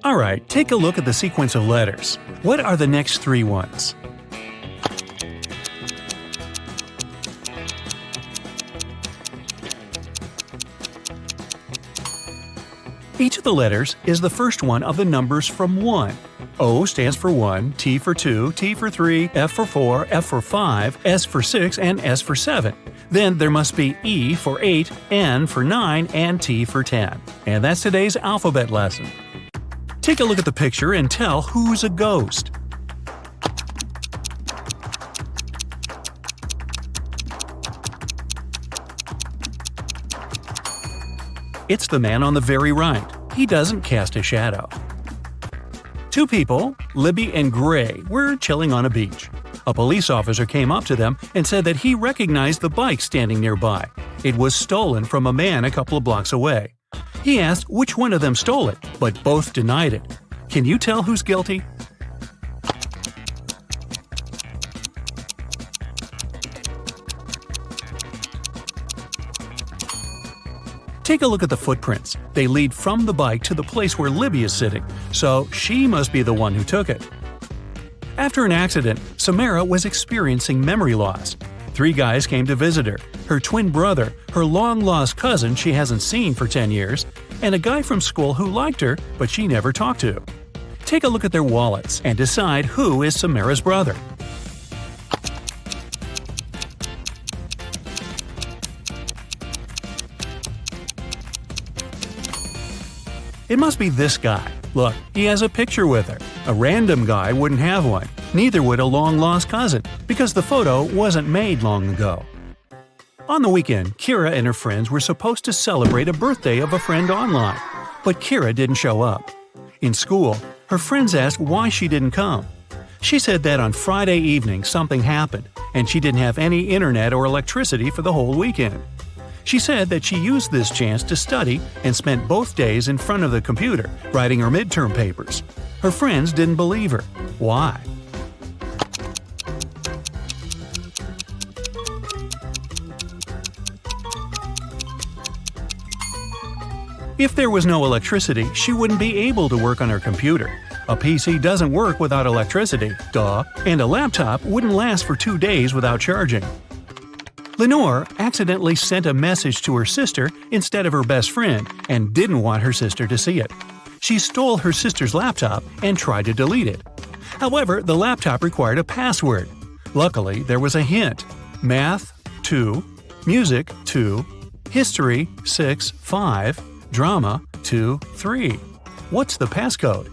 Alright, take a look at the sequence of letters. What are the next three ones? Each of the letters is the first one of the numbers from 1. O stands for 1, T for 2, T for 3, F for 4, F for 5, S for 6, and S for 7. Then there must be E for 8, N for 9, and T for 10. And that's today's alphabet lesson. Take a look at the picture and tell who's a ghost. It's the man on the very right. He doesn't cast a shadow. Two people, Libby and Gray, were chilling on a beach. A police officer came up to them and said that he recognized the bike standing nearby. It was stolen from a man a couple of blocks away. He asked which one of them stole it, but both denied it. Can you tell who's guilty? Take a look at the footprints. They lead from the bike to the place where Libby is sitting, so she must be the one who took it. After an accident, Samra was experiencing memory loss. 3 guys came to visit her: her twin brother, her long-lost cousin she hasn't seen for 10 years, and a guy from school who liked her but she never talked to. Take a look at their wallets and decide who is Samra's brother. It must be this guy. Look, he has a picture with her. A random guy wouldn't have one. Neither would a long-lost cousin, because the photo wasn't made long ago. On the weekend, Kira and her friends were supposed to celebrate a birthday of a friend online, but Kira didn't show up. In school, her friends asked why she didn't come. She said that on Friday evening something happened, and she didn't have any internet or electricity for the whole weekend. She said that she used this chance to study and spent both days in front of the computer writing her midterm papers. Her friends didn't believe her. Why? If there was no electricity, she wouldn't be able to work on her computer. A PC doesn't work without electricity, duh, and a laptop wouldn't last for 2 days without charging. Lenore accidentally sent a message to her sister instead of her best friend and didn't want her sister to see it. She stole her sister's laptop and tried to delete it. However, the laptop required a password. Luckily, there was a hint: Math 2, Music 2, History 6 5, Drama 2 3. What's the passcode?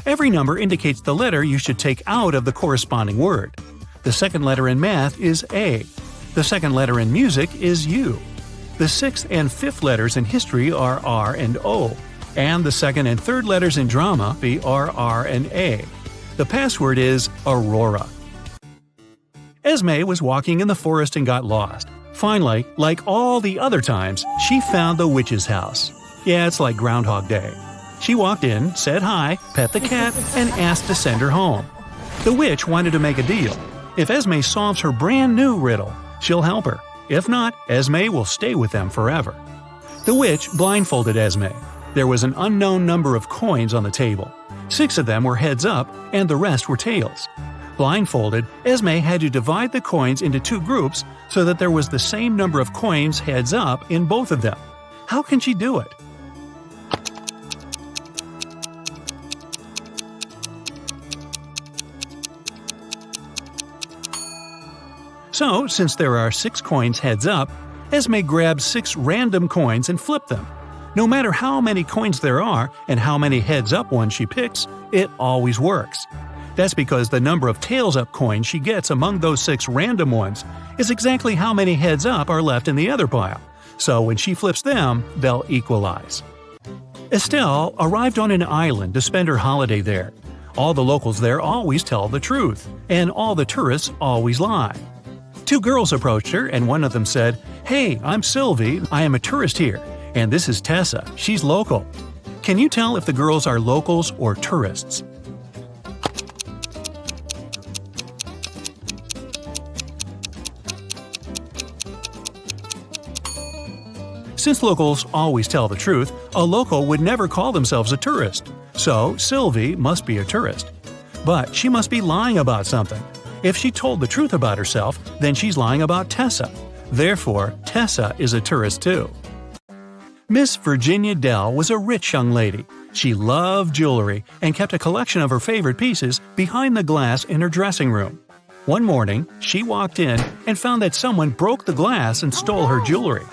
Every number indicates the letter you should take out of the corresponding word. The second letter in math is A. The second letter in music is U. The sixth and fifth letters in history are R and O. And the second and third letters in drama are R and A. The password is Aurora. Esme was walking in the forest and got lost. Finally, like all the other times, she found the witch's house. Yeah, it's like Groundhog Day. She walked in, said hi, pet the cat, and asked to send her home. The witch wanted to make a deal. If Esme solves her brand new riddle, she'll help her. If not, Esme will stay with them forever. The witch blindfolded Esme. There was an unknown number of coins on the table. 6 of them were heads up, and the rest were tails. Blindfolded, Esme had to divide the coins into 2 groups so that there was the same number of coins heads up in both of them. How can she do it? So, since there are 6 coins heads up, Esme grabs 6 random coins and flipped them. No matter how many coins there are and how many heads up ones she picks, it always works. That's because the number of tails up coins she gets among those 6 random ones is exactly how many heads up are left in the other pile. So when she flips them, they'll equalize. Estelle arrived on an island to spend her holiday there. All the locals there always tell the truth, and all the tourists always lie. 2 girls approached her, and one of them said, "Hey, I'm Sylvie, I am a tourist here, and this is Tessa, she's local." Can you tell if the girls are locals or tourists? Since locals always tell the truth, a local would never call themselves a tourist. So Sylvie must be a tourist. But she must be lying about something. If she told the truth about herself, then she's lying about Tessa. Therefore, Tessa is a tourist too. Miss Virginia Dell was a rich young lady. She loved jewelry and kept a collection of her favorite pieces behind the glass in her dressing room. One morning, she walked in and found that someone broke the glass and stole her jewelry.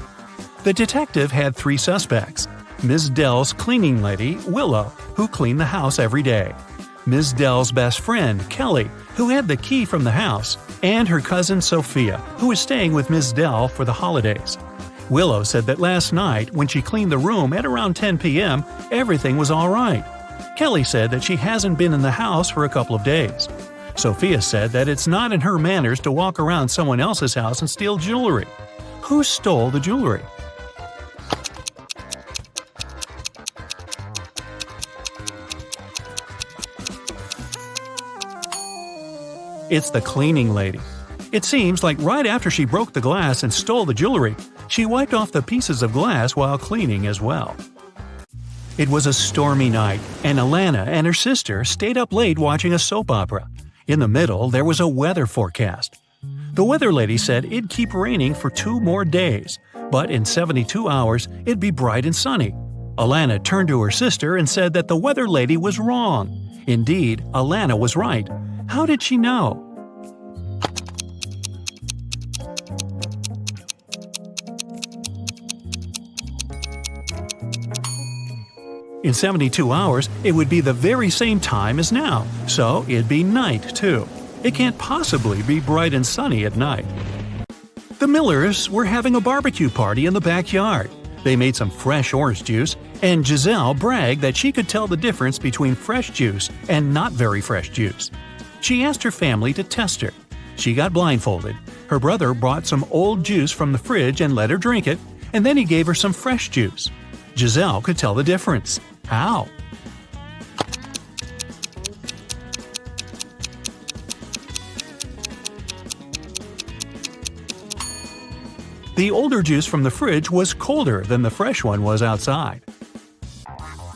The detective had 3 suspects: Ms. Dell's cleaning lady, Willow, who cleaned the house every day; Ms. Dell's best friend, Kelly, who had the key from the house; and her cousin Sophia, who was staying with Ms. Dell for the holidays. Willow said that last night, when she cleaned the room at around 10 p.m., everything was all right. Kelly said that she hasn't been in the house for a couple of days. Sophia said that it's not in her manners to walk around someone else's house and steal jewelry. Who stole the jewelry? It's the cleaning lady. It seems like right after she broke the glass and stole the jewelry, she wiped off the pieces of glass while cleaning as well. It was a stormy night, and Alana and her sister stayed up late watching a soap opera. In the middle, there was a weather forecast. The weather lady said it'd keep raining for 2 more days, but in 72 hours, it'd be bright and sunny. Alana turned to her sister and said that the weather lady was wrong. Indeed, Alana was right. How did she know? In 72 hours, it would be the very same time as now, so it'd be night too. It can't possibly be bright and sunny at night. The Millers were having a barbecue party in the backyard. They made some fresh orange juice, and Giselle bragged that she could tell the difference between fresh juice and not very fresh juice. She asked her family to test her. She got blindfolded. Her brother brought some old juice from the fridge and let her drink it, and then he gave her some fresh juice. Giselle could tell the difference. How? The older juice from the fridge was colder than the fresh one was outside.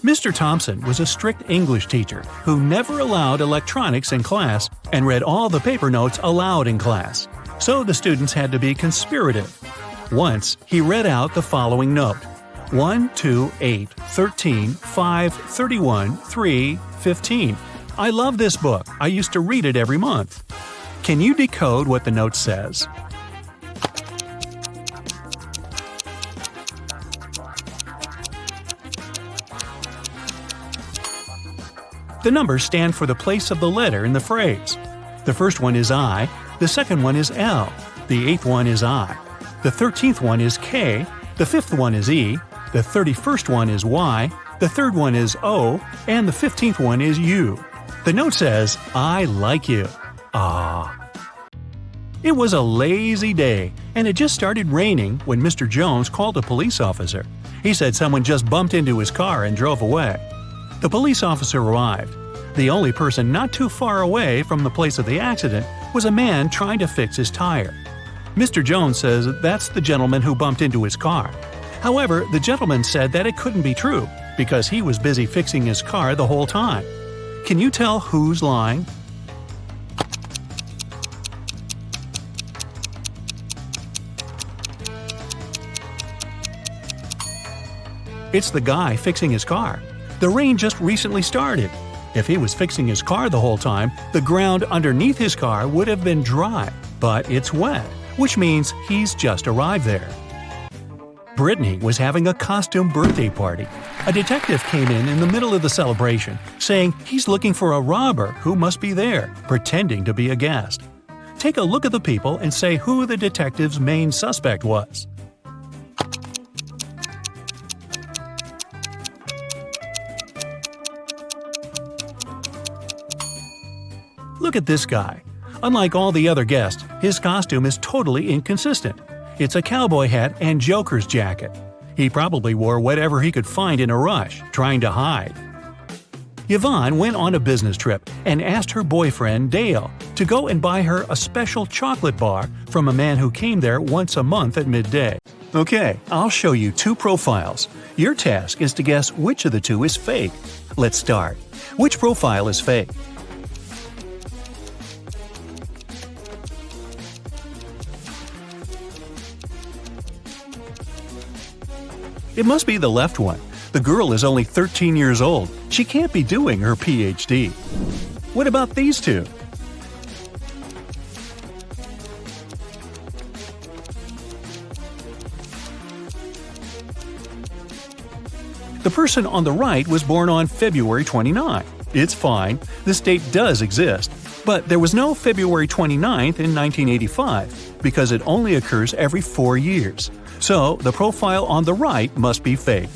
Mr. Thompson was a strict English teacher who never allowed electronics in class and read all the paper notes aloud in class, so the students had to be conspirative. Once, he read out the following note: 1, 2, 8, 13, 5, 31, 3, 15. I love this book. I used to read it every month. Can you decode what the note says? The numbers stand for the place of the letter in the phrase. The first one is I, the second one is L, the 8th one is I, the 13th one is K, the 5th one is E, the 31st one is Y, the 3rd one is O, and the 15th one is U. The note says, I like you. Ah. It was a lazy day, and it just started raining when Mr. Jones called a police officer. He said someone just bumped into his car and drove away. The police officer arrived. The only person not too far away from the place of the accident was a man trying to fix his tire. Mr. Jones says that's the gentleman who bumped into his car. However, the gentleman said that it couldn't be true because he was busy fixing his car the whole time. Can you tell who's lying? It's the guy fixing his car. The rain just recently started. If he was fixing his car the whole time, the ground underneath his car would have been dry, but it's wet, which means he's just arrived there. Brittany was having a costume birthday party. A detective came in the middle of the celebration, saying he's looking for a robber who must be there, pretending to be a guest. Take a look at the people and say who the detective's main suspect was. Look at this guy. Unlike all the other guests, his costume is totally inconsistent. It's a cowboy hat and Joker's jacket. He probably wore whatever he could find in a rush, trying to hide. Yvonne went on a business trip and asked her boyfriend, Dale, to go and buy her a special chocolate bar from a man who came there once a month at midday. Okay, I'll show you two profiles. Your task is to guess which of the two is fake. Let's start. Which profile is fake? It must be the left one. The girl is only 13 years old. She can't be doing her PhD. What about these two? The person on the right was born on February 29. It's fine, this date does exist, but there was no February 29th in 1985 because it only occurs every 4 years. So the profile on the right must be fake.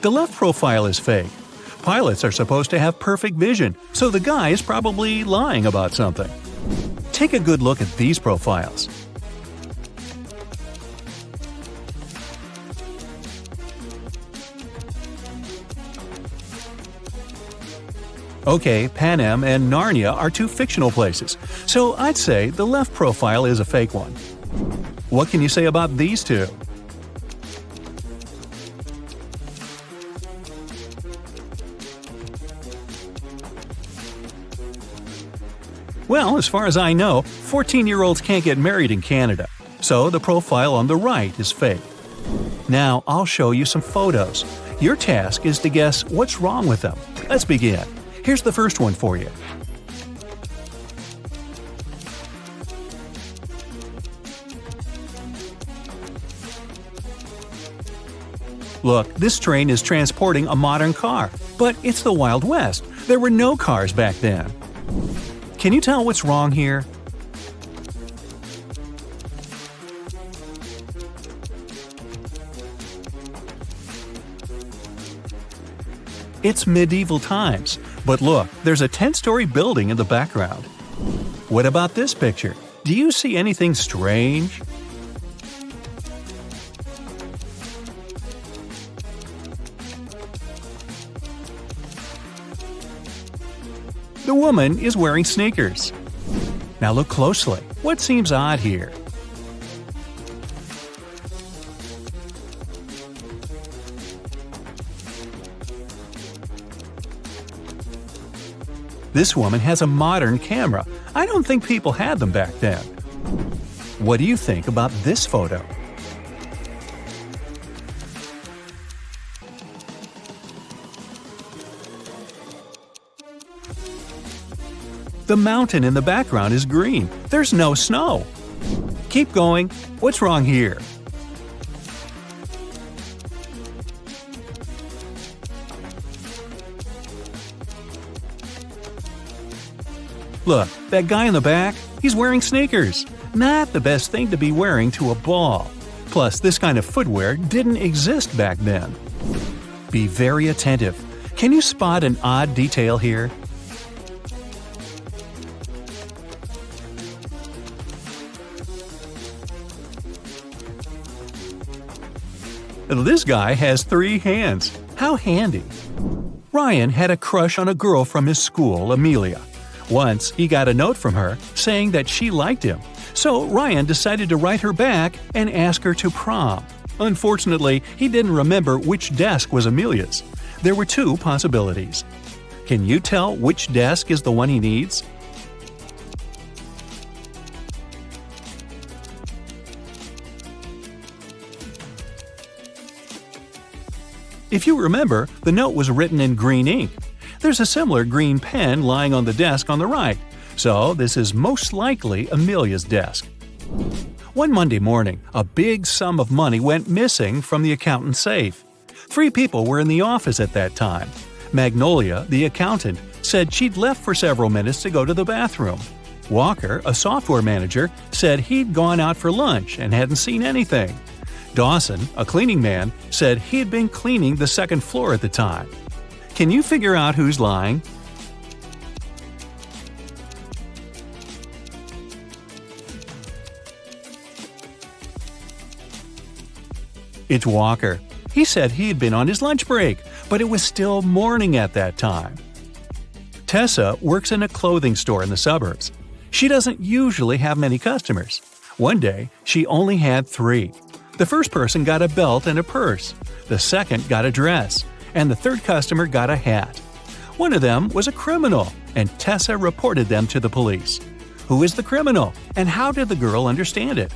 The left profile is fake. Pilots are supposed to have perfect vision, so the guy is probably lying about something. Take a good look at these profiles. Okay, Panem and Narnia are two fictional places, so I'd say the left profile is a fake one. What can you say about these two? Well, as far as I know, 14-year-olds can't get married in Canada, so the profile on the right is fake. Now, I'll show you some photos. Your task is to guess what's wrong with them. Let's begin. Here's the first one for you. Look, this train is transporting a modern car, but it's the Wild West. There were no cars back then. Can you tell what's wrong here? It's medieval times, but look, there's a 10-story building in the background. What about this picture? Do you see anything strange? The woman is wearing sneakers. Now look closely. What seems odd here? This woman has a modern camera. I don't think people had them back then. What do you think about this photo? The mountain in the background is green. There's no snow. Keep going. What's wrong here? Look, that guy in the back, he's wearing sneakers. Not the best thing to be wearing to a ball. Plus, this kind of footwear didn't exist back then. Be very attentive. Can you spot an odd detail here? This guy has 3 hands. How handy. Ryan had a crush on a girl from his school, Amelia. Once, he got a note from her saying that she liked him. So Ryan decided to write her back and ask her to prom. Unfortunately, he didn't remember which desk was Amelia's. There were 2 possibilities. Can you tell which desk is the one he needs? If you remember, the note was written in green ink. There's a similar green pen lying on the desk on the right, so this is most likely Amelia's desk. One Monday morning, a big sum of money went missing from the accountant's safe. 3 people were in the office at that time. Magnolia, the accountant, said she'd left for several minutes to go to the bathroom. Walker, a software manager, said he'd gone out for lunch and hadn't seen anything. Dawson, a cleaning man, said he'd been cleaning the 2nd floor at the time. Can you figure out who's lying? It's Walker. He said he'd been on his lunch break, but it was still morning at that time. Tessa works in a clothing store in the suburbs. She doesn't usually have many customers. One day, she only had 3. The first person got a belt and a purse. The second got a dress. And the third customer got a hat. One of them was a criminal, and Tessa reported them to the police. Who is the criminal, and how did the girl understand it?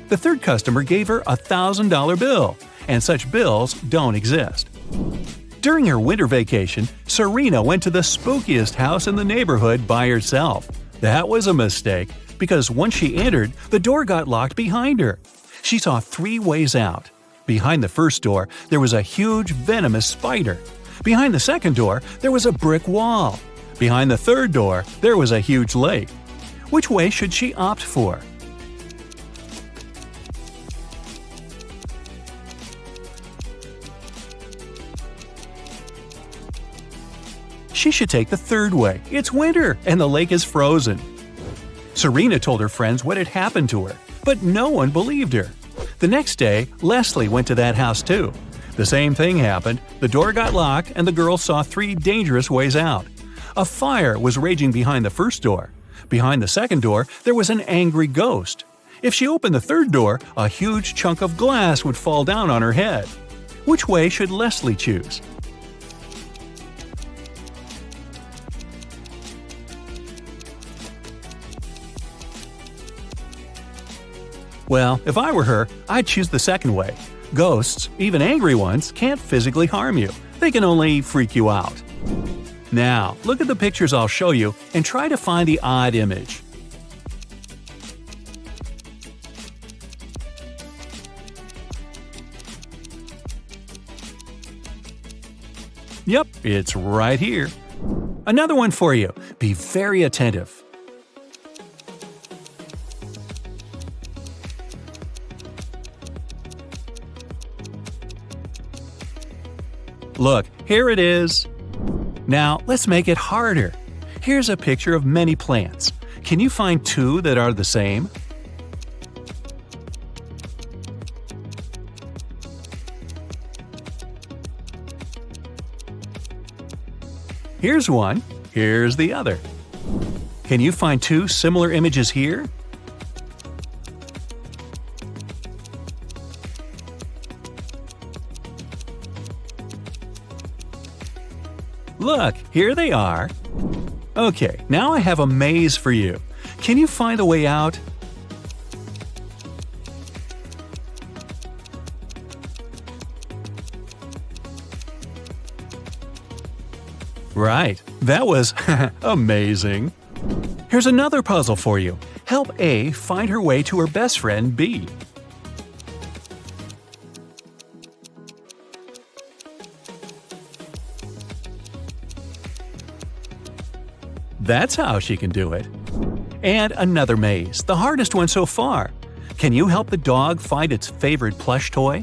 The third customer gave her a $1,000 bill, and such bills don't exist. During her winter vacation, Serena went to the spookiest house in the neighborhood by herself. That was a mistake, because once she entered, the door got locked behind her. She saw 3 ways out. Behind the first door, there was a huge venomous spider. Behind the second door, there was a brick wall. Behind the third door, there was a huge lake. Which way should she opt for? She should take the third way. It's winter, and the lake is frozen. Serena told her friends what had happened to her, but no one believed her. The next day, Leslie went to that house too. The same thing happened. The door got locked, and the girl saw 3 dangerous ways out. A fire was raging behind the first door. Behind the second door, there was an angry ghost. If she opened the third door, a huge chunk of glass would fall down on her head. Which way should Leslie choose? Well, if I were her, I'd choose the second way. Ghosts, even angry ones, can't physically harm you. They can only freak you out. Now, look at the pictures I'll show you and try to find the odd image. Yep, it's right here. Another one for you. Be very attentive. Look, here it is. Now, let's make it harder. Here's a picture of many plants. Can you find 2 that are the same? Here's one. Here's the other. Can you find 2 similar images here? Look, here they are. Okay, now I have a maze for you. Can you find a way out? Right, that was amazing. Here's another puzzle for you. Help A find her way to her best friend B. That's how she can do it. And another maze, the hardest one so far. Can you help the dog find its favorite plush toy?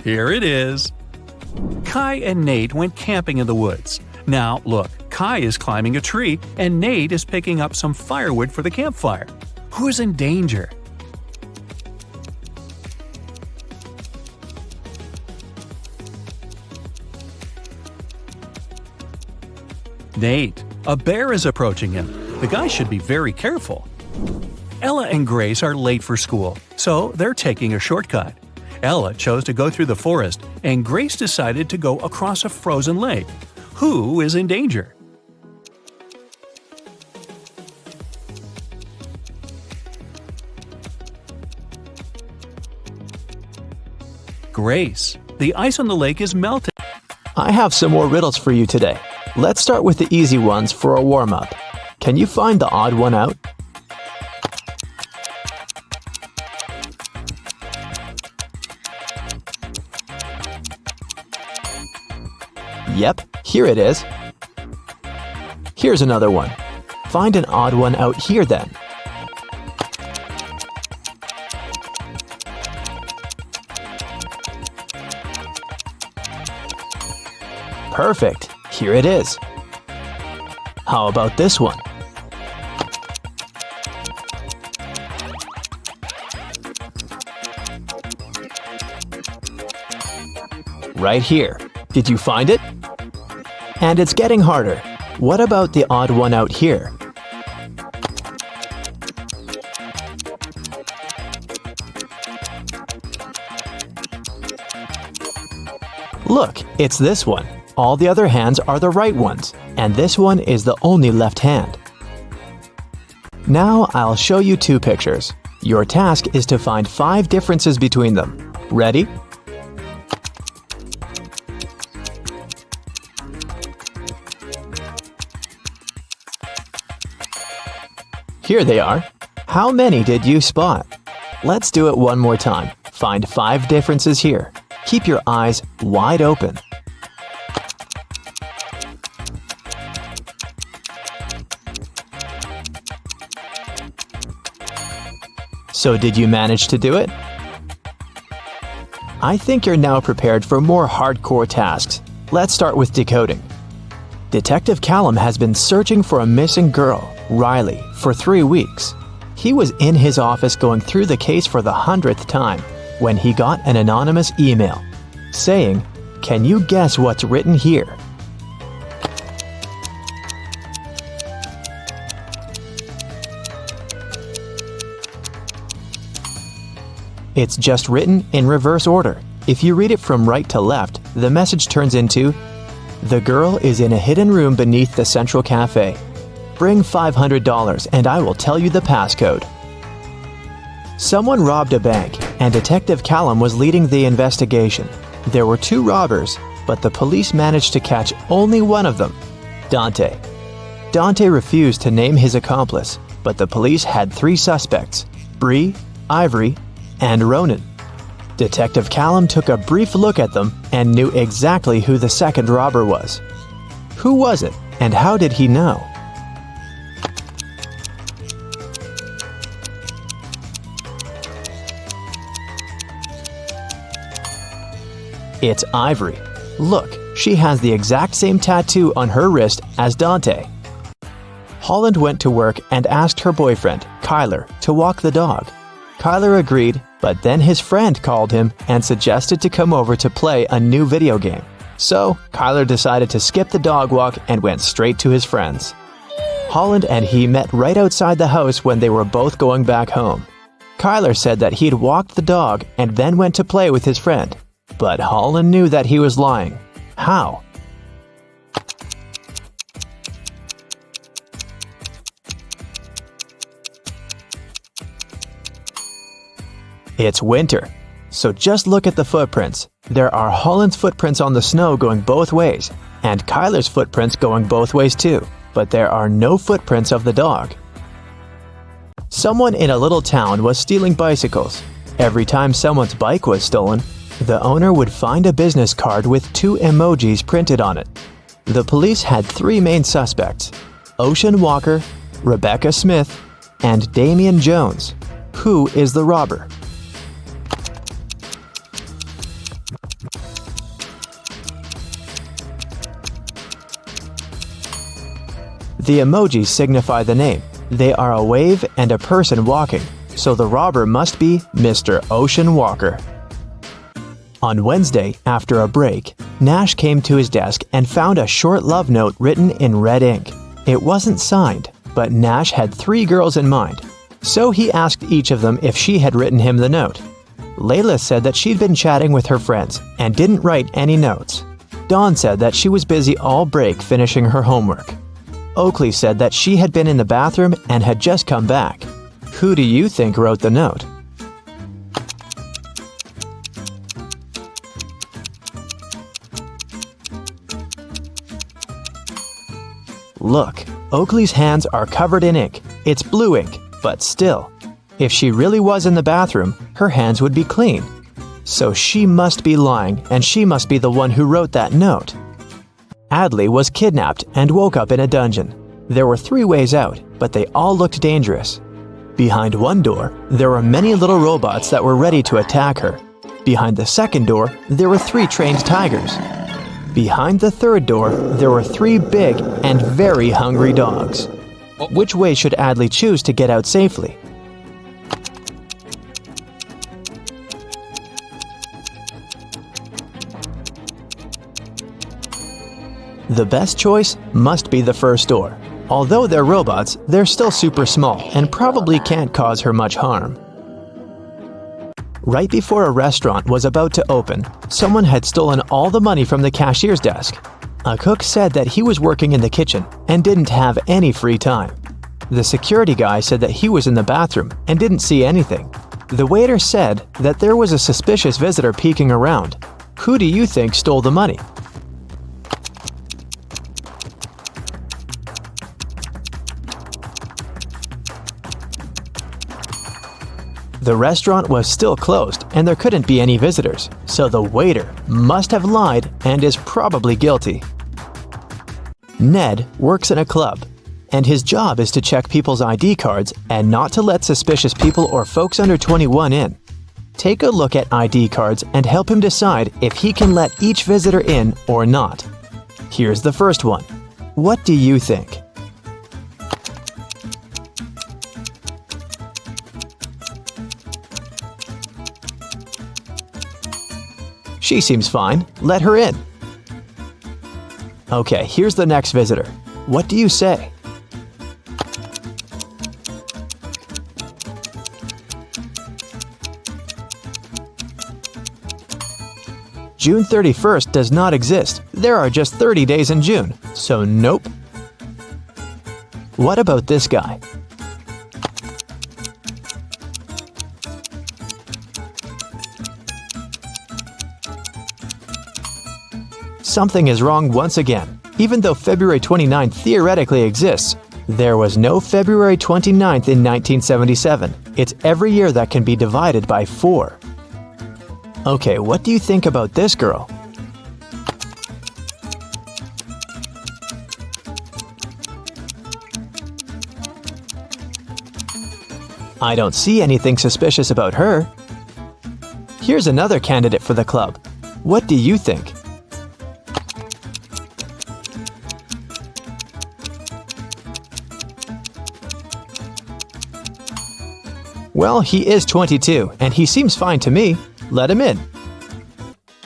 Here it is. Kai and Nate went camping in the woods. Now, look, Kai is climbing a tree and Nate is picking up some firewood for the campfire. Who is in danger? Nate. A bear is approaching him. The guy should be very careful. Ella and Grace are late for school, so they're taking a shortcut. Ella chose to go through the forest, and Grace decided to go across a frozen lake. Who is in danger? Grace. The ice on the lake is melting. I have some more riddles for you today. Let's start with the easy ones for a warm-up. Can you find the odd one out? Yep, here it is. Here's another one. Find an odd one out here then. Perfect. Here it is. How about this one? Right here. Did you find it? And it's getting harder. What about the odd one out here? Look, it's this one. All the other hands are the right ones, and this one is the only left hand. Now I'll show you two pictures. Your task is to find 5 differences between them. Ready? Here they are. How many did you spot? Let's do it one more time. Find 5 differences here. Keep your eyes wide open. So did you manage to do it? I think you're now prepared for more hardcore tasks. Let's start with decoding. Detective Callum has been searching for a missing girl, Riley, for 3 weeks. He was in his office going through the case for the 100th time when he got an anonymous email saying, "Can you guess what's written here?" It's just written in reverse order. If you read it from right to left, the message turns into, "The girl is in a hidden room beneath the Central Cafe. Bring $500 and I will tell you the passcode." Someone robbed a bank, and Detective Callum was leading the investigation. There were 2 robbers, but the police managed to catch only one of them, Dante. Dante refused to name his accomplice, but the police had 3 suspects, Bree, Ivory, and Ronan. Detective Callum took a brief look at them and knew exactly who the second robber was. Who was it, and how did he know? It's Ivory. Look, she has the exact same tattoo on her wrist as Dante. Holland went to work and asked her boyfriend, Kyler, to walk the dog. Kyler agreed, but then his friend called him and suggested to come over to play a new video game. So, Kyler decided to skip the dog walk and went straight to his friends. Holland and he met right outside the house when they were both going back home. Kyler said that he'd walked the dog and then went to play with his friend. But Holland knew that he was lying. How? It's winter, so just look at the footprints. There are Holland's footprints on the snow going both ways, and Kyler's footprints going both ways too, but there are no footprints of the dog. Someone in a little town was stealing bicycles. Every time someone's bike was stolen, the owner would find a business card with 2 emojis printed on it. The police had 3 main suspects, Ocean Walker, Rebecca Smith, and Damian Jones. Who is the robber? The emojis signify the name. They are a wave and a person walking, so the robber must be Mr. Ocean Walker. On Wednesday, after a break, Nash came to his desk and found a short love note written in red ink. It wasn't signed, but Nash had 3 girls in mind, so he asked each of them if she had written him the note. Layla said that she'd been chatting with her friends and didn't write any notes. Dawn said that she was busy all break finishing her homework. Oakley said that she had been in the bathroom and had just come back. Who do you think wrote the note? Look, Oakley's hands are covered in ink. It's blue ink, but still. If she really was in the bathroom, her hands would be clean. So she must be lying, and she must be the one who wrote that note. Adley was kidnapped and woke up in a dungeon. There were 3 ways out, but they all looked dangerous. Behind one door, there were many little robots that were ready to attack her. Behind the second door, there were 3 trained tigers. Behind the third door, there were 3 big and very hungry dogs. Which way should Adley choose to get out safely? The best choice must be the first door. Although they're robots, they're still super small and probably can't cause her much harm. Right before a restaurant was about to open, someone had stolen all the money from the cashier's desk. A cook said that he was working in the kitchen and didn't have any free time. The security guy said that he was in the bathroom and didn't see anything. The waiter said that there was a suspicious visitor peeking around. Who do you think stole the money? The restaurant was still closed and there couldn't be any visitors, so the waiter must have lied and is probably guilty. Ned works in a club, and his job is to check people's ID cards and not to let suspicious people or folks under 21 in. Take a look at ID cards and help him decide if he can let each visitor in or not. Here's the first one. What do you think? She seems fine. Let her in. Okay, here's the next visitor. What do you say? June 31st does not exist. There are just 30 days in June, so nope. What about this guy? Something is wrong once again. Even though February 29th theoretically exists, there was no February 29th in 1977. It's every year that can be divided by 4. Okay, what do you think about this girl? I don't see anything suspicious about her. Here's another candidate for the club. What do you think? Well, he is 22, and he seems fine to me. Let him in.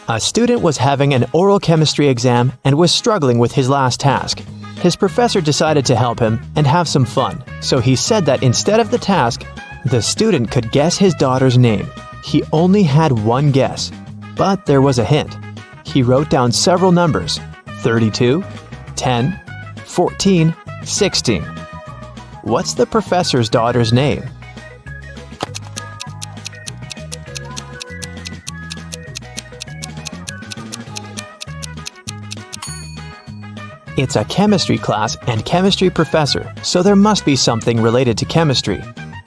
A student was having an oral chemistry exam and was struggling with his last task. His professor decided to help him and have some fun, so he said that instead of the task, the student could guess his daughter's name. He only had one guess, but there was a hint. He wrote down several numbers: 32, 10, 14, 16. What's the professor's daughter's name? It's a chemistry class and chemistry professor, so there must be something related to chemistry.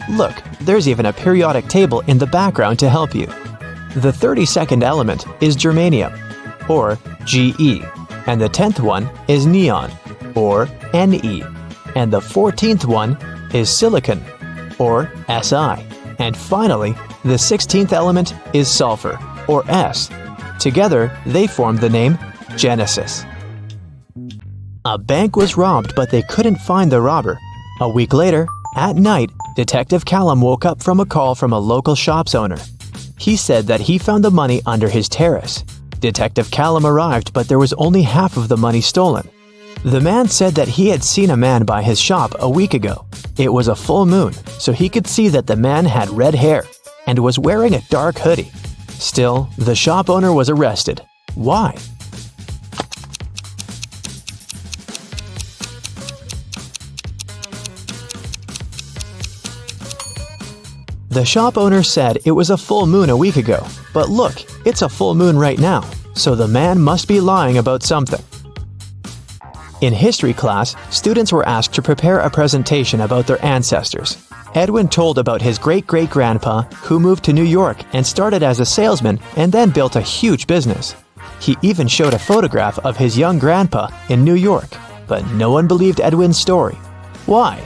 Look, there's even a periodic table in the background to help you. The 32nd element is germanium, or Ge, and the 10th one is neon, or Ne, and the 14th one is silicon, or Si, and finally, the 16th element is sulfur, or S. Together, they form the name Genesis. A bank was robbed, but they couldn't find the robber. A week later, at night, Detective Callum woke up from a call from a local shop's owner. He said that he found the money under his terrace. Detective Callum arrived, but there was only half of the money stolen. The man said that he had seen a man by his shop a week ago. It was a full moon, so he could see that the man had red hair and was wearing a dark hoodie. Still, the shop owner was arrested. Why? The shop owner said it was a full moon a week ago, but look, it's a full moon right now, so the man must be lying about something. In history class, students were asked to prepare a presentation about their ancestors. Edwin told about his great-great-grandpa who moved to New York and started as a salesman and then built a huge business. He even showed a photograph of his young grandpa in New York, but no one believed Edwin's story. Why?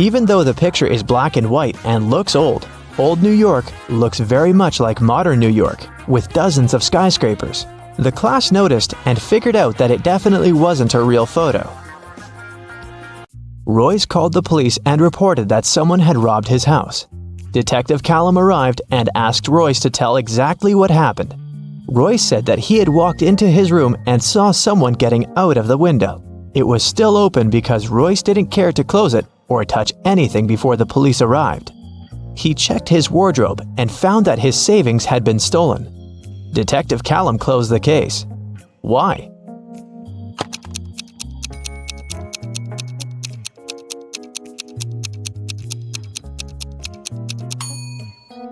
Even though the picture is black and white and looks old, old New York looks very much like modern New York, with dozens of skyscrapers. The class noticed and figured out that it definitely wasn't a real photo. Royce called the police and reported that someone had robbed his house. Detective Callum arrived and asked Royce to tell exactly what happened. Royce said that he had walked into his room and saw someone getting out of the window. It was still open because Royce didn't care to close it or touch anything before the police arrived. He checked his wardrobe and found that his savings had been stolen. Detective Callum closed the case. Why?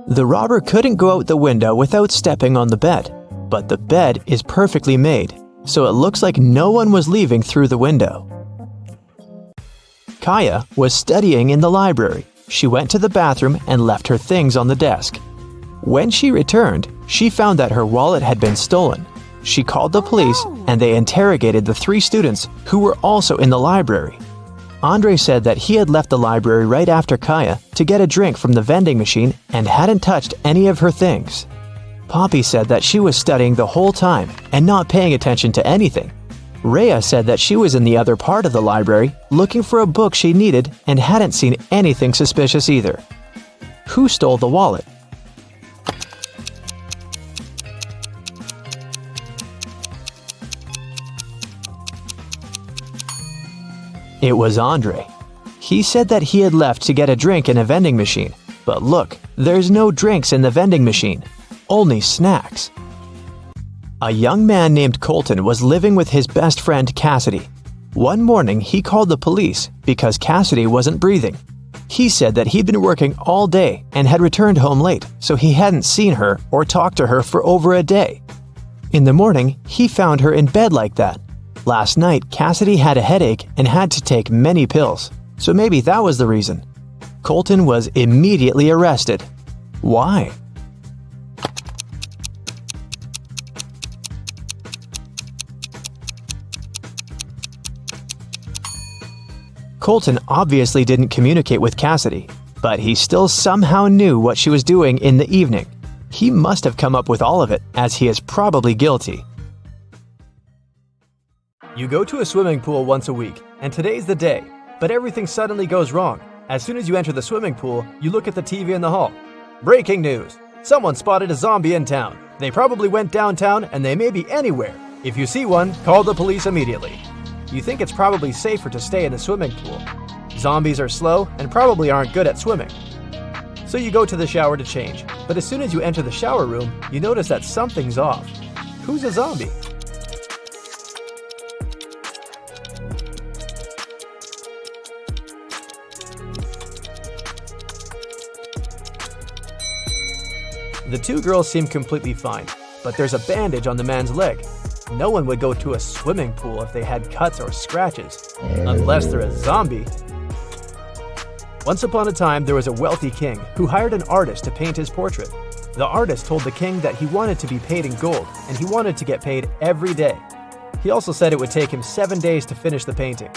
The robber couldn't go out the window without stepping on the bed, but the bed is perfectly made, so it looks like no one was leaving through the window. Kaya was studying in the library. She went to the bathroom and left her things on the desk. When she returned, she found that her wallet had been stolen. She called the police and they interrogated the 3 students who were also in the library. Andre said that he had left the library right after Kaya to get a drink from the vending machine and hadn't touched any of her things. Poppy said that she was studying the whole time and not paying attention to anything. Rhea said that she was in the other part of the library looking for a book she needed and hadn't seen anything suspicious either. Who stole the wallet? It was Andre. He said that he had left to get a drink in a vending machine, but look, there's no drinks in the vending machine, only snacks. A young man named Colton was living with his best friend Cassidy. One morning, he called the police because Cassidy wasn't breathing. He said that he'd been working all day and had returned home late, so he hadn't seen her or talked to her for over a day. In the morning, he found her in bed like that. Last night, Cassidy had a headache and had to take many pills, so maybe that was the reason. Colton was immediately arrested. Why? Colton obviously didn't communicate with Cassidy, but he still somehow knew what she was doing in the evening. He must have come up with all of it, as he is probably guilty. You go to a swimming pool once a week, and today's the day, but everything suddenly goes wrong. As soon as you enter the swimming pool, you look at the TV in the hall. Breaking news! Someone spotted a zombie in town. They probably went downtown, and they may be anywhere. If you see one, call the police immediately. You think it's probably safer to stay in the swimming pool. Zombies are slow and probably aren't good at swimming. So you go to the shower to change, but as soon as you enter the shower room, you notice that something's off. Who's a zombie? The 2 girls seem completely fine, but there's a bandage on the man's leg. No one would go to a swimming pool if they had cuts or scratches, unless they're a zombie. Once upon a time, there was a wealthy king who hired an artist to paint his portrait. The artist told the king that he wanted to be paid in gold, and he wanted to get paid every day. He also said it would take him 7 days to finish the painting.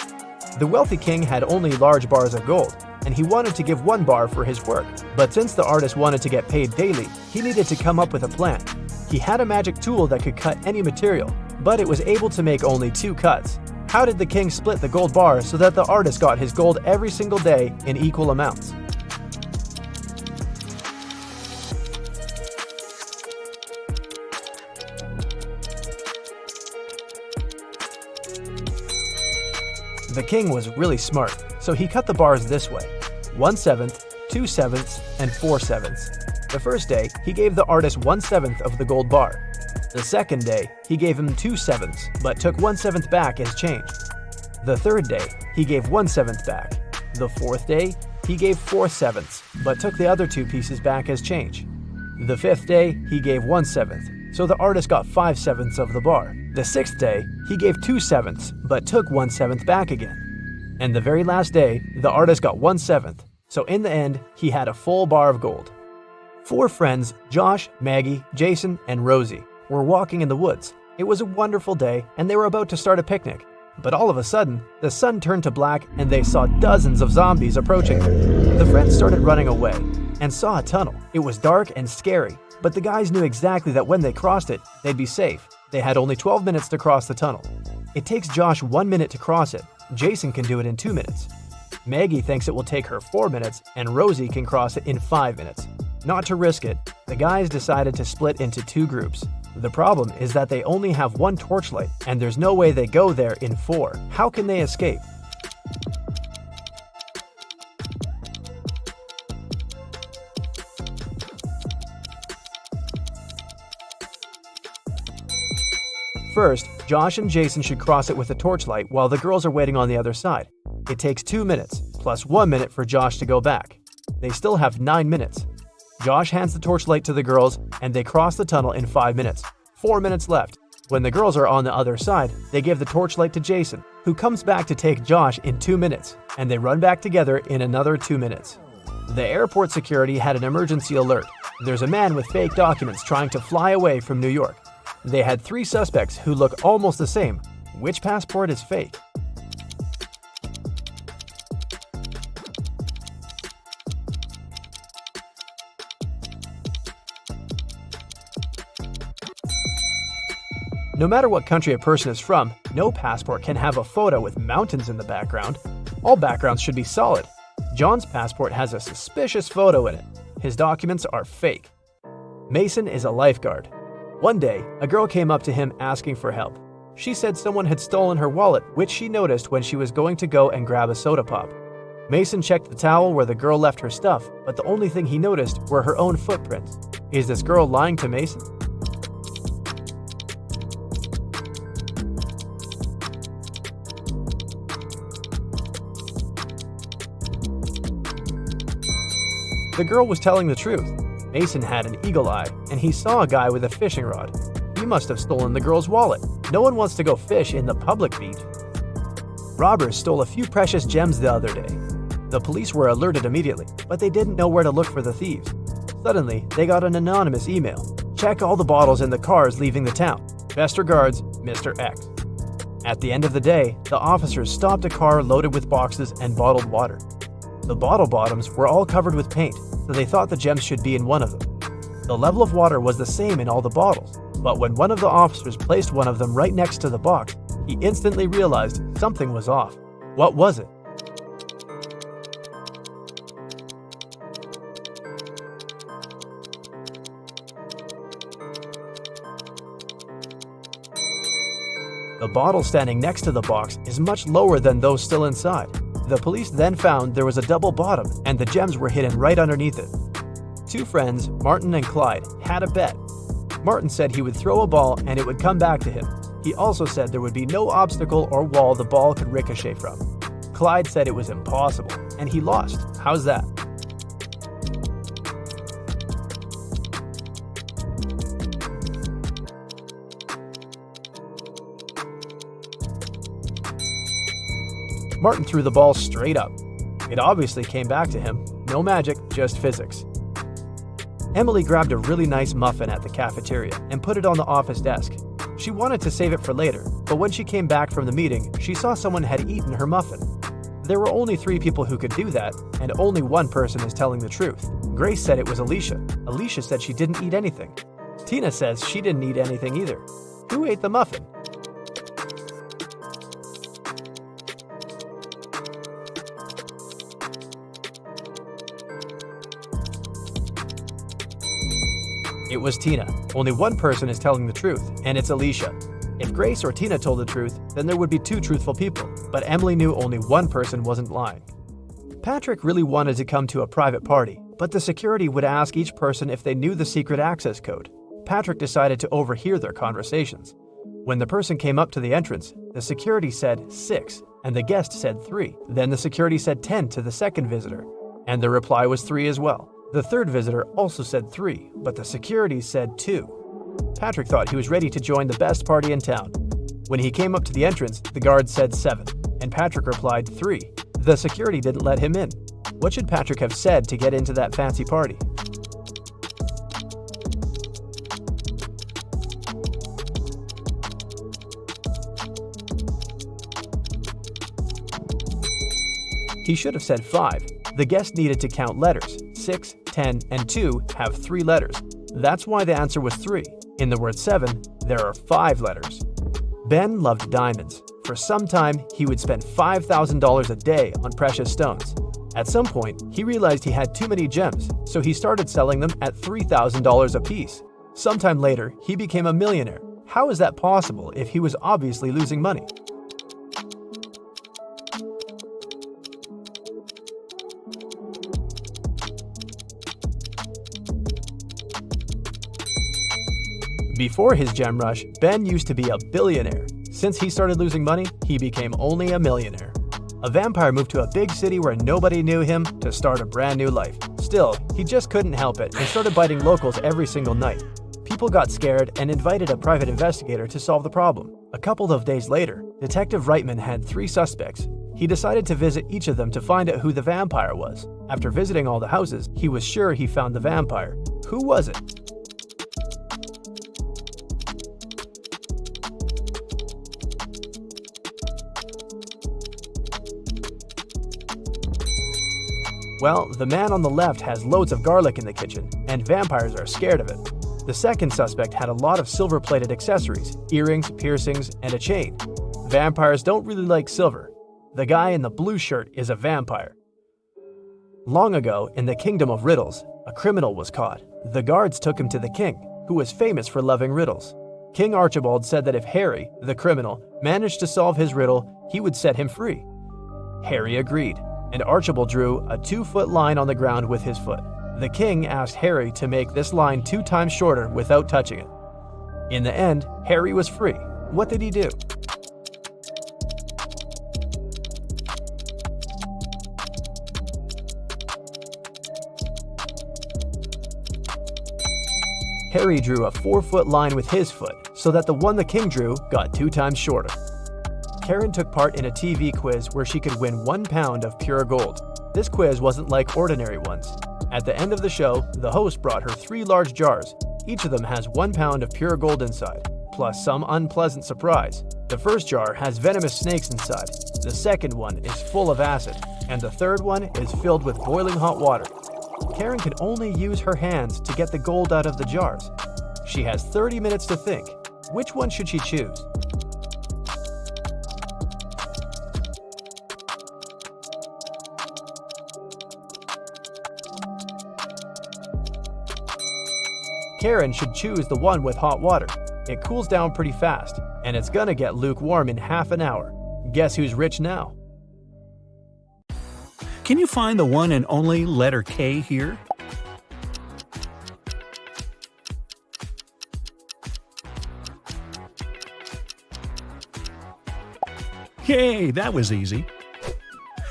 The wealthy king had only large bars of gold, and he wanted to give 1 bar for his work. But since the artist wanted to get paid daily, he needed to come up with a plan. He had a magic tool that could cut any material, but it was able to make only 2 cuts. How did the king split the gold bar so that the artist got his gold every single day in equal amounts? The king was really smart, so he cut the bars this way: 1/7, 2/7, and 4/7. The first day, he gave the artist 1/7 of the gold bar. The second day, he gave him 2/7, but took 1/7 back as change. The third day, he gave 1/7 back. The fourth day, he gave 4/7, but took the other 2 pieces back as change. The fifth day, he gave 1/7, so the artist got 5/7 of the bar. The sixth day, he gave 2/7, but took 1/7 back again. And the very last day, the artist got 1/7, so in the end, he had a full bar of gold. 4 friends, Josh, Maggie, Jason, and Rosie, were walking in the woods. It was a wonderful day, and they were about to start a picnic. But all of a sudden, the sun turned to black and they saw dozens of zombies approaching them. The friends started running away and saw a tunnel. It was dark and scary, but the guys knew exactly that when they crossed it, they'd be safe. They had only 12 minutes to cross the tunnel. It takes Josh 1 minute to cross it. Jason can do it in 2 minutes. Maggie thinks it will take her 4 minutes, and Rosie can cross it in 5 minutes. Not to risk it, the guys decided to split into 2 groups. The problem is that they only have 1 torchlight, and there's no way they go there in 4. How can they escape? First, Josh and Jason should cross it with a torchlight while the girls are waiting on the other side. It takes 2 minutes, plus 1 minute for Josh to go back. They still have 9 minutes. Josh hands the torchlight to the girls, and they cross the tunnel in 5 minutes. 4 minutes left. When the girls are on the other side, they give the torchlight to Jason, who comes back to take Josh in 2 minutes, and they run back together in another 2 minutes. The airport security had an emergency alert. There's a man with fake documents trying to fly away from New York. They had 3 suspects who look almost the same. Which passport is fake? No matter what country a person is from, no passport can have a photo with mountains in the background. All backgrounds should be solid. John's passport has a suspicious photo in it. His documents are fake. Mason is a lifeguard. One day, a girl came up to him asking for help. She said someone had stolen her wallet, which she noticed when she was going to go and grab a soda pop. Mason checked the towel where the girl left her stuff, but the only thing he noticed were her own footprints. Is this girl lying to Mason? The girl was telling the truth. Mason had an eagle eye, and he saw a guy with a fishing rod. He must have stolen the girl's wallet. No one wants to go fish in the public beach. Robbers stole a few precious gems the other day. The police were alerted immediately, but they didn't know where to look for the thieves. Suddenly, they got an anonymous email. Check all the bottles in the cars leaving the town. Best regards, Mr. X. At the end of the day, the officers stopped a car loaded with boxes and bottled water. The bottle bottoms were all covered with paint, so they thought the gems should be in one of them. The level of water was the same in all the bottles, but when one of the officers placed one of them right next to the box, he instantly realized something was off. What was it? The bottle standing next to the box is much lower than those still inside. The police then found there was a double bottom and the gems were hidden right underneath it. 2 friends, Martin and Clyde, had a bet. Martin said he would throw a ball and it would come back to him. He also said there would be no obstacle or wall the ball could ricochet from. Clyde said it was impossible, and he lost. How's that? Martin threw the ball straight up. It obviously came back to him. No magic, just physics. Emily grabbed a really nice muffin at the cafeteria and put it on the office desk. She wanted to save it for later, but when she came back from the meeting, she saw someone had eaten her muffin. There were only 3 people who could do that, and only one person is telling the truth. Grace said it was Alicia. Alicia said she didn't eat anything. Tina says she didn't eat anything either. Who ate the muffin? It was Tina. Only one person is telling the truth, and it's Alicia. If Grace or Tina told the truth, then there would be 2 truthful people, but Emily knew only one person wasn't lying. Patrick really wanted to come to a private party, but the security would ask each person if they knew the secret access code. Patrick decided to overhear their conversations. When the person came up to the entrance, the security said 6, and the guest said 3. Then the security said 10 to the second visitor, and the reply was 3 as well. The third visitor also said 3, but the security said 2. Patrick thought he was ready to join the best party in town. When he came up to the entrance, the guard said 7, and Patrick replied 3. The security didn't let him in. What should Patrick have said to get into that fancy party? He should have said 5. The guest needed to count letters. 6, 10, and 2 have 3 letters. That's why the answer was 3. In the word 7, there are 5 letters. Ben loved diamonds. For some time, he would spend $5,000 a day on precious stones. At some point, he realized he had too many gems, so he started selling them at $3,000 a piece. Sometime later, he became a millionaire. How is that possible if he was obviously losing money? Before his gem rush, Ben used to be a billionaire. Since he started losing money, he became only a millionaire. A vampire moved to a big city where nobody knew him to start a brand new life. Still, he just couldn't help it and started biting locals every single night. People got scared and invited a private investigator to solve the problem. A couple of days later, Detective Reitman had 3 suspects. He decided to visit each of them to find out who the vampire was. After visiting all the houses, he was sure he found the vampire. Who was it? Well, the man on the left has loads of garlic in the kitchen, and vampires are scared of it. The second suspect had a lot of silver-plated accessories, earrings, piercings, and a chain. Vampires don't really like silver. The guy in the blue shirt is a vampire. Long ago, in the kingdom of riddles, a criminal was caught. The guards took him to the king, who was famous for loving riddles. King Archibald said that if Harry, the criminal, managed to solve his riddle, he would set him free. Harry agreed, and Archibald drew a 2-foot line on the ground with his foot. The king asked Harry to make this line 2 times shorter without touching it. In the end, Harry was free. What did he do? Harry drew a 4-foot line with his foot, so that the one the king drew got 2 times shorter. Karen took part in a TV quiz where she could win 1 pound of pure gold. This quiz wasn't like ordinary ones. At the end of the show, the host brought her 3 large jars. Each of them has 1 pound of pure gold inside, plus some unpleasant surprise. The first jar has venomous snakes inside, the second one is full of acid, and the third one is filled with boiling hot water. Karen can only use her hands to get the gold out of the jars. She has 30 minutes to think. Which one should she choose? Karen should choose the one with hot water. It cools down pretty fast, and it's gonna get lukewarm in half an hour. Guess who's rich now? Can you find the one and only letter K here? Yay, that was easy.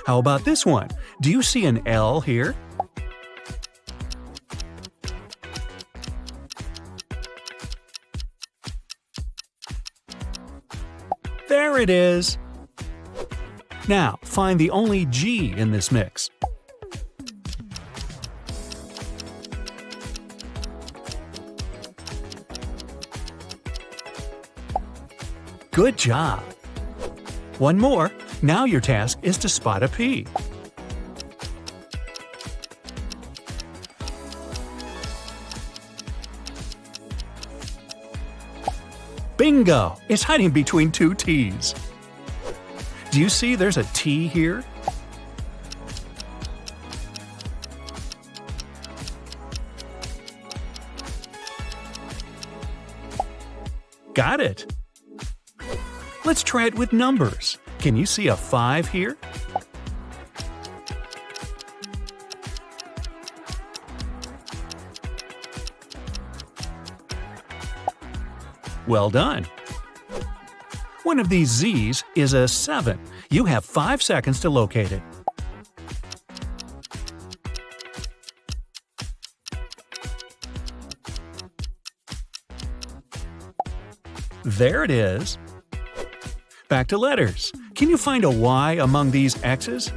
How about this one? Do you see an L here? There it is! Now, find the only G in this mix. Good job! One more. Now your task is to spot a P. Bingo! It's hiding between 2 T's. Do you see there's a T here? Got it! Let's try it with numbers. Can you see a 5 here? Well done! One of these Z's is a 7. You have 5 seconds to locate it. There it is. Back to letters. Can you find a Y among these X's?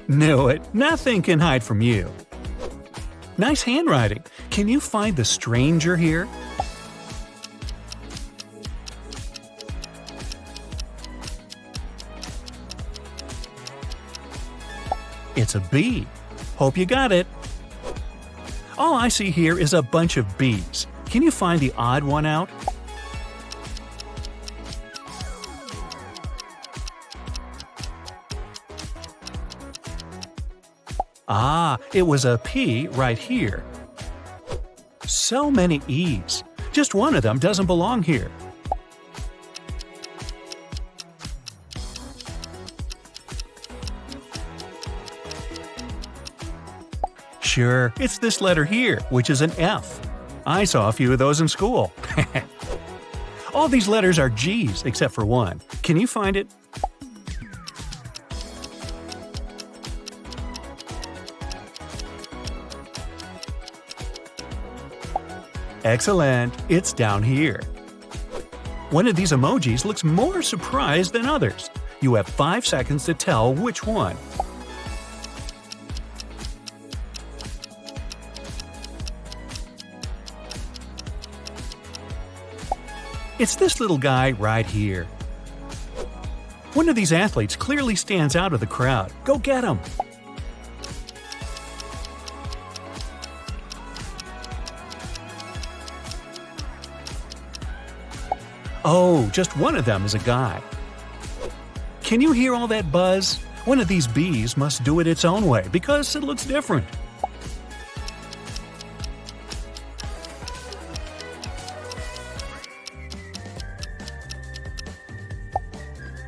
Knew it. Nothing can hide from you. Nice handwriting. Can you find the stranger here? It's a bee. Hope you got it. All I see here is a bunch of bees. Can you find the odd one out? Ah, it was a P right here. So many E's. Just one of them doesn't belong here. Sure, it's this letter here, which is an F. I saw a few of those in school. All these letters are G's except for one. Can you find it? Excellent, it's down here. One of these emojis looks more surprised than others. You have 5 seconds to tell which one. It's this little guy right here. One of these athletes clearly stands out of the crowd. Go get him! Oh, just one of them is a guy. Can you hear all that buzz? One of these bees must do it its own way because it looks different.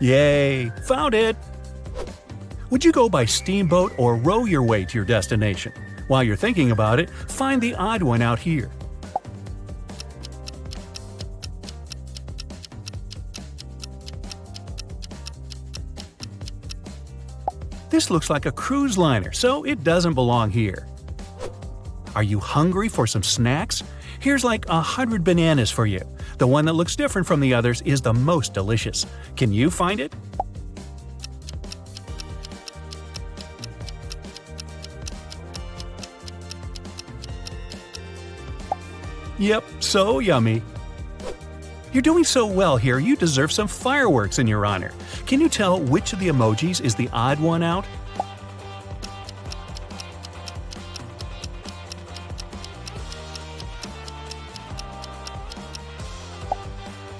Yay! Found it! Would you go by steamboat or row your way to your destination? While you're thinking about it, find the odd one out here. This looks like a cruise liner, so it doesn't belong here. Are you hungry for some snacks? Here's like 100 bananas for you. The one that looks different from the others is the most delicious. Can you find it? Yep, so yummy. You're doing so well here, you deserve some fireworks in your honor. Can you tell which of the emojis is the odd one out?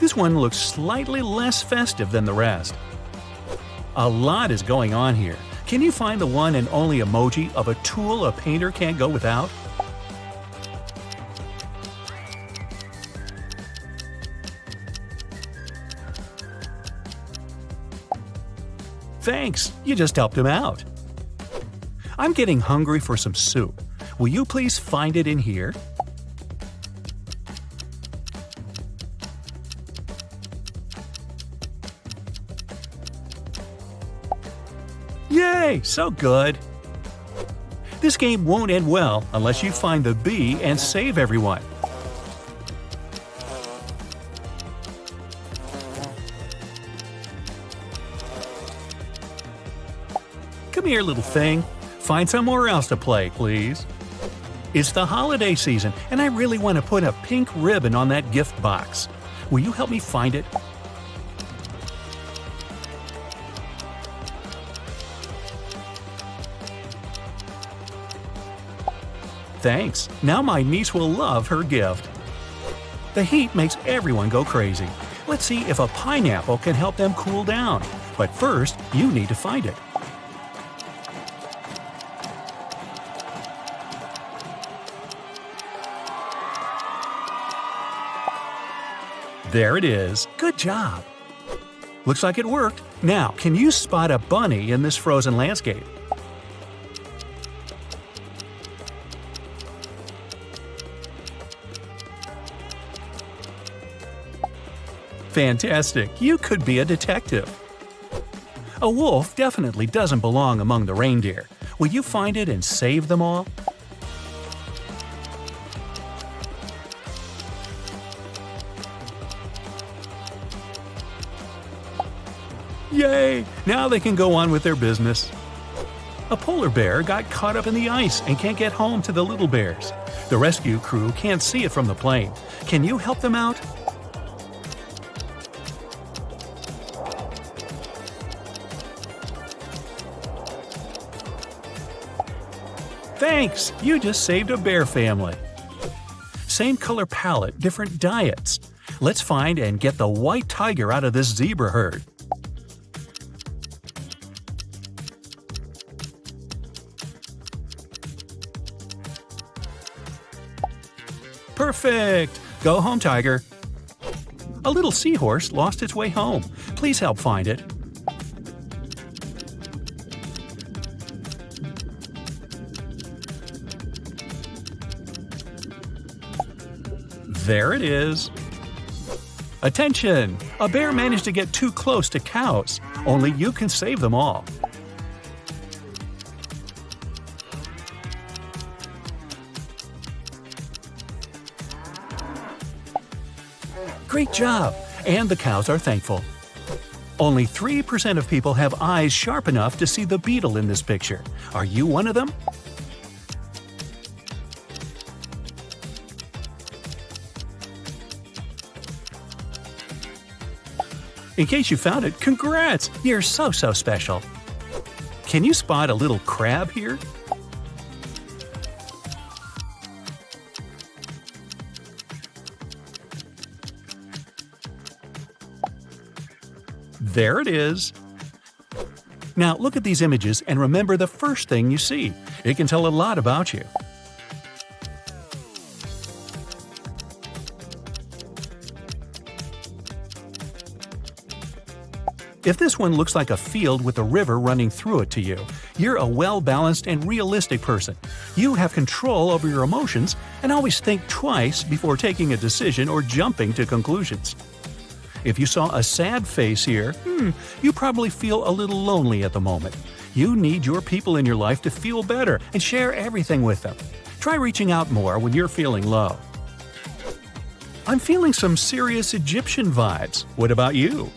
This one looks slightly less festive than the rest. A lot is going on here. Can you find the one and only emoji of a tool a painter can't go without? Thanks, you just helped him out. I'm getting hungry for some soup. Will you please find it in here? Yay, so good. This game won't end well unless you find the bee and save everyone. Come here, little thing. Find somewhere else to play, please. It's the holiday season, and I really want to put a pink ribbon on that gift box. Will you help me find it? Thanks. Now my niece will love her gift. The heat makes everyone go crazy. Let's see if a pineapple can help them cool down. But first, you need to find it. There it is. Good job. Looks like it worked. Now, can you spot a bunny in this frozen landscape? Fantastic. You could be a detective. A wolf definitely doesn't belong among the reindeer. Will you find it and save them all? Yay! Now they can go on with their business. A polar bear got caught up in the ice and can't get home to the little bears. The rescue crew can't see it from the plane. Can you help them out? Thanks! You just saved a bear family. Same color palette, different diets. Let's find and get the white tiger out of this zebra herd. Perfect! Go home, tiger. A little seahorse lost its way home. Please help find it. There it is. Attention! A bear managed to get too close to cows. Only you can save them all. Great job! And the cows are thankful. Only 3% of people have eyes sharp enough to see the beetle in this picture. Are you one of them? In case you found it, congrats! You're so special. Can you spot a little crab here? There it is. Now look at these images and remember the first thing you see. It can tell a lot about you. If this one looks like a field with a river running through it to you, you're a well-balanced and realistic person. You have control over your emotions and always think twice before taking a decision or jumping to conclusions. If you saw a sad face here, you probably feel a little lonely at the moment. You need your people in your life to feel better and share everything with them. Try reaching out more when you're feeling low. I'm feeling some serious Egyptian vibes. What about you?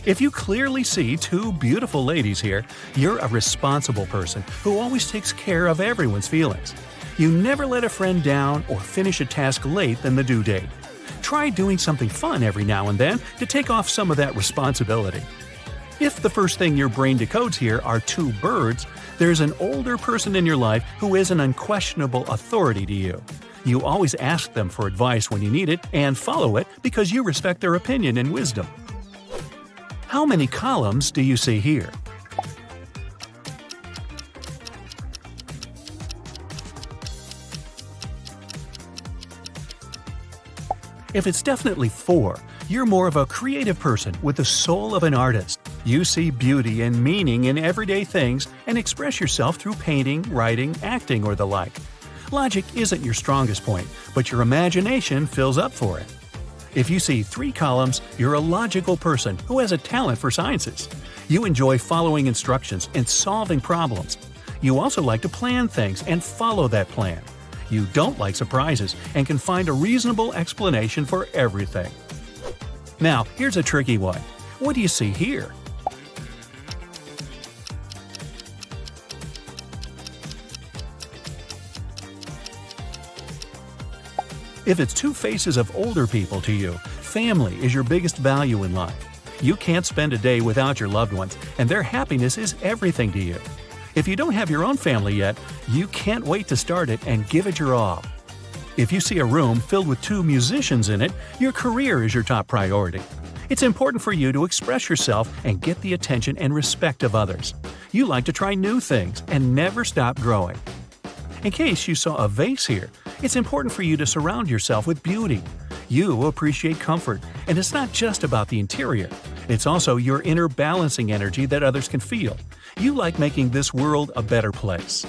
If you clearly see two beautiful ladies here, you're a responsible person who always takes care of everyone's feelings. You never let a friend down or finish a task late than the due date. Try doing something fun every now and then to take off some of that responsibility. If the first thing your brain decodes here are two birds, there's an older person in your life who is an unquestionable authority to you. You always ask them for advice when you need it and follow it because you respect their opinion and wisdom. How many columns do you see here? If it's definitely 4, you're more of a creative person with the soul of an artist. You see beauty and meaning in everyday things and express yourself through painting, writing, acting, or the like. Logic isn't your strongest point, but your imagination fills up for it. If you see 3 columns, you're a logical person who has a talent for sciences. You enjoy following instructions and solving problems. You also like to plan things and follow that plan. You don't like surprises and can find a reasonable explanation for everything. Now, here's a tricky one. What do you see here? If it's 2 faces of older people to you, family is your biggest value in life. You can't spend a day without your loved ones, and their happiness is everything to you. If you don't have your own family yet, you can't wait to start it and give it your all. If you see a room filled with 2 musicians in it, your career is your top priority. It's important for you to express yourself and get the attention and respect of others. You like to try new things and never stop growing. In case you saw a vase here, it's important for you to surround yourself with beauty. You appreciate comfort, and it's not just about the interior. It's also your inner balancing energy that others can feel. You like making this world a better place.